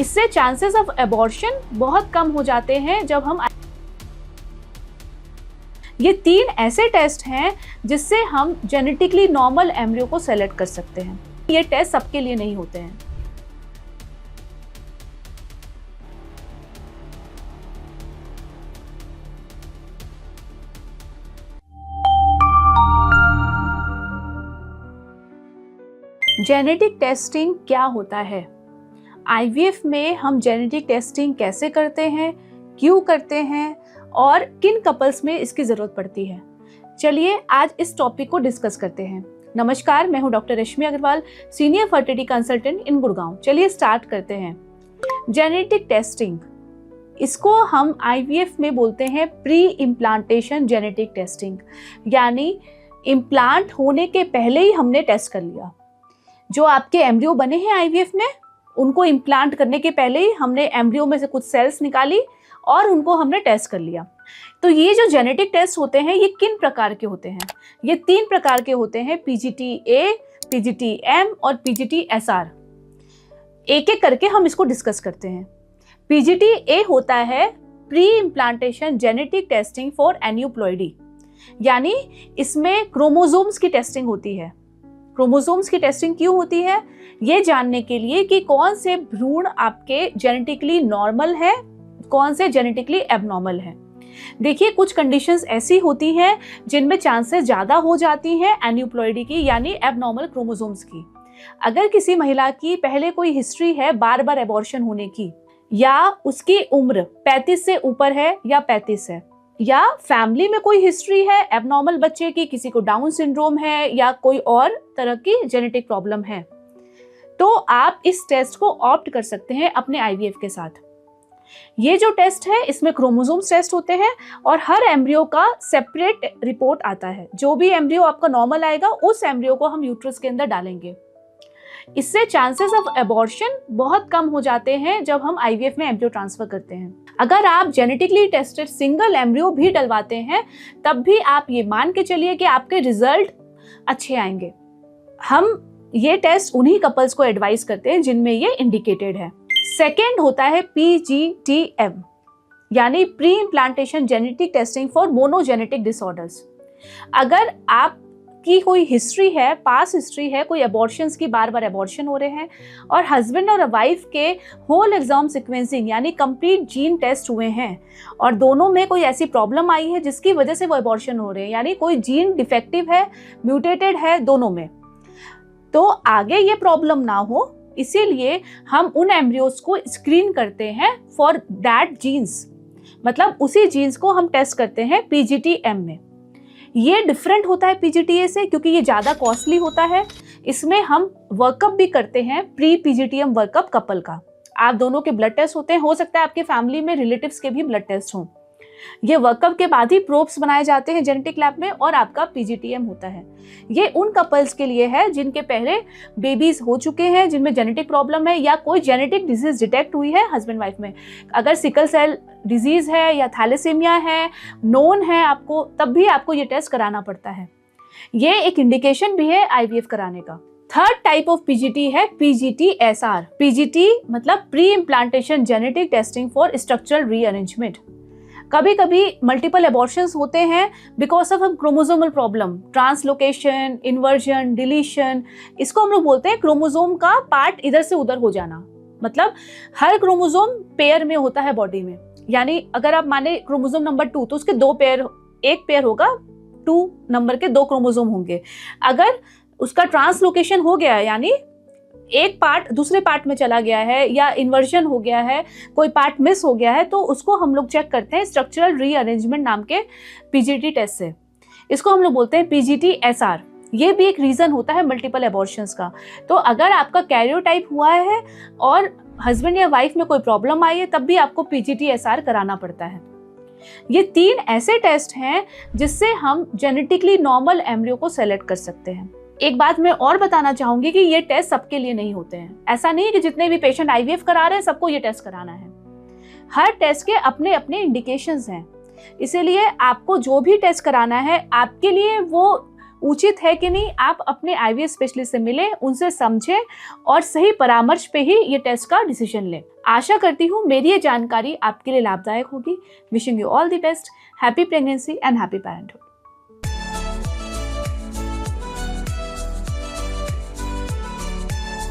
इससे chances of abortion बहुत कम हो जाते हैं जब हम ये 3 ऐसे टेस्ट हैं जिससे हम जेनेटिकली नॉर्मल एम्ब्रियो को सेलेक्ट कर सकते हैं। ये टेस्ट सबके लिए नहीं होते हैं। जेनेटिक टेस्टिंग क्या होता है? आईवीएफ में हम जेनेटिक टेस्टिंग कैसे करते हैं, क्यों करते हैं और किन कपल्स में इसकी ज़रूरत पड़ती है? चलिए आज इस टॉपिक को डिस्कस करते हैं। नमस्कार, मैं हूं doctor Rashmi Agarwal, senior fertility consultant in Gurgaon. चलिए स्टार्ट करते हैं। जेनेटिक टेस्टिंग, इसको हम आईवीएफ में बोलते हैं प्री इम्प्लांटेशन जेनेटिक टेस्टिंग, यानी इम्प्लांट होने के पहले ही हमने टेस्ट कर लिया। जो आपके एम्ब्रियो बने हैं आईवीएफ में, उनको इम्प्लांट करने के पहले ही हमने एम्ब्रियो में से कुछ सेल्स निकाली और उनको हमने टेस्ट कर लिया। तो ये जो जेनेटिक टेस्ट होते हैं ये किन प्रकार के होते हैं? ये 3 प्रकार के होते हैं, पीजीटी-ए, पीजीटी-एम और पीजीटी-एसआर। एक एक करके हम इसको डिस्कस करते हैं। पीजीटी-ए होता है pre implantation genetic testing for aneuploidy, यानी इसमें क्रोमोसोम्स की टेस्टिंग होती है। क्रोमोसोम्स की टेस्टिंग क्यों होती है? ये जानने के लिए कि कौन से भ्रूण आपके जेनेटिकली नॉर्मल है, कौन से जेनेटिकली एबनॉर्मल है। देखिए, कुछ कंडीशंस ऐसी होती हैं जिनमें चांसेस ज़्यादा हो जाती हैं एन्यूप्लॉइडी की, यानी एबनॉर्मल क्रोमोसोम्स की। अगर किसी महिला की पहले कोई हिस्ट्री है बार बार एबॉर्शन होने की, या उसकी उम्र 35 से ऊपर है या 35 है, या फैमिली में कोई हिस्ट्री है एबनॉर्मल बच्चे की, किसी को डाउन सिंड्रोम है या कोई और तरह की जेनेटिक प्रॉब्लम है, तो आप इस टेस्ट को ऑप्ट कर सकते हैं अपने आईवीएफ के साथ। ये जो टेस्ट है इसमें क्रोमोसोम्स टेस्ट होते हैं और हर एम्ब्रियो का सेपरेट रिपोर्ट आता है। जो भी एम्ब्रियो आपका नॉर्मल आएगा उस एम्ब्रियो को हम यूट्रस के अंदर डालेंगे। इससे चांसेस ऑफ एबॉर्शन बहुत कम हो जाते हैं जब हम आईवीएफ में एम्ब्रियो ट्रांसफर करते हैं। अगर आप जेनेटिकली टेस्टेड सिंगल एम्ब्रियो भी डलवाते हैं तब भी आप ये मान के चलिए कि आपके रिजल्ट अच्छे आएंगे। हम ये टेस्ट उन्हीं कपल्स को एडवाइस करते हैं जिनमें ये इंडिकेटेड है। सेकेंड होता है पीजीटी-एम, यानी pre implantation genetic testing for monogenetic disorders. अगर आपकी कोई हिस्ट्री है, पास हिस्ट्री है, कोई एबॉर्शंस की, बार बार एबॉर्शन हो रहे हैं और हस्बैंड और वाइफ के होल एक्सोम सीक्वेंसिंग यानी कंप्लीट जीन टेस्ट हुए हैं और दोनों में कोई ऐसी प्रॉब्लम आई है जिसकी वजह से वो एबॉर्शन हो रहे हैं, यानी कोई जीन डिफेक्टिव है, म्यूटेटेड है दोनों में, तो आगे ये प्रॉब्लम ना हो, इसीलिए हम उन एम्ब्रियोज को स्क्रीन करते हैं फॉर दैट जीन्स, मतलब उसी जीन्स को हम टेस्ट करते हैं पीजीटी-एम में। ये डिफरेंट होता है पीजीटी-ए से क्योंकि ये ज़्यादा कॉस्टली होता है। इसमें हम वर्कअप भी करते हैं, प्री पीजीटी-एम वर्कअप कपल का। आप दोनों के ब्लड टेस्ट होते हैं, हो सकता है आपके फैमिली में रिलेटिव्स के भी ब्लड टेस्ट हों। ये वर्कअप के बाद ही प्रोब्स बनाए जाते हैं जेनेटिक लैब में और आपका पीजीटी-एम होता है। ये उन कपल्स के लिए है जिनके पहले बेबीज हो चुके हैं, जिनमें जेनेटिक प्रॉब्लम है या कोई जेनेटिक डिजीज डिटेक्ट हुई है हस्बैंड वाइफ में। अगर सिकल सेल डिजीज है या थैलेसीमिया है, नोन है आपको, तब भी आपको ये टेस्ट कराना पड़ता है। ये एक इंडिकेशन भी है आईवीएफ कराने का। थर्ड टाइप ऑफ पीजीटी है पीजीटी-एसआर। पीजीटी मतलब pre implantation genetic testing for structural rearrangement. कभी कभी मल्टीपल एबॉर्शंस होते हैं because of chromosomal problem, translocation, inversion, deletion. इसको हम लोग बोलते हैं क्रोमोसोम का पार्ट इधर से उधर हो जाना। मतलब हर क्रोमोसोम पेयर में होता है बॉडी में, यानी अगर आप माने क्रोमोसोम नंबर 2 तो उसके 2 पेयर, एक पेयर होगा, 2 नंबर के 2 क्रोमोसोम होंगे। अगर उसका ट्रांसलोकेशन हो गया यानी एक पार्ट दूसरे पार्ट में चला गया है या इन्वर्जन हो गया है, कोई पार्ट मिस हो गया है, तो उसको हम लोग चेक करते हैं स्ट्रक्चरल रीअरेंजमेंट नाम के पीजीटी टेस्ट से। इसको हम लोग बोलते हैं पीजीटी-एसआर। ये भी एक रीज़न होता है मल्टीपल एबॉर्शंस का। तो अगर आपका कैरियोटाइप हुआ है और हस्बैंड या वाइफ में कोई प्रॉब्लम आई है तब भी आपको पीजीटी-एसआर कराना पड़ता है। ये 3 ऐसे टेस्ट हैं जिससे हम जेनेटिकली नॉर्मल एम्ब्रियो को सेलेक्ट कर सकते हैं। एक बात मैं और बताना चाहूंगी कि ये टेस्ट सबके लिए नहीं होते हैं। ऐसा नहीं है कि जितने भी पेशेंट आईवीएफ करा रहे हैं सबको ये टेस्ट कराना है। हर टेस्ट के अपने अपने इंडिकेशंस हैं, इसीलिए आपको जो भी टेस्ट कराना है आपके लिए वो उचित है कि नहीं, आप अपने IVF स्पेशलिस्ट से मिलें, उनसे समझें और सही परामर्श पे ही ये टेस्ट का डिसीजन लें। आशा करती हूँ मेरी ये जानकारी आपके लिए लाभदायक होगी। Wishing you all the best, happy pregnancy and happy parenthood.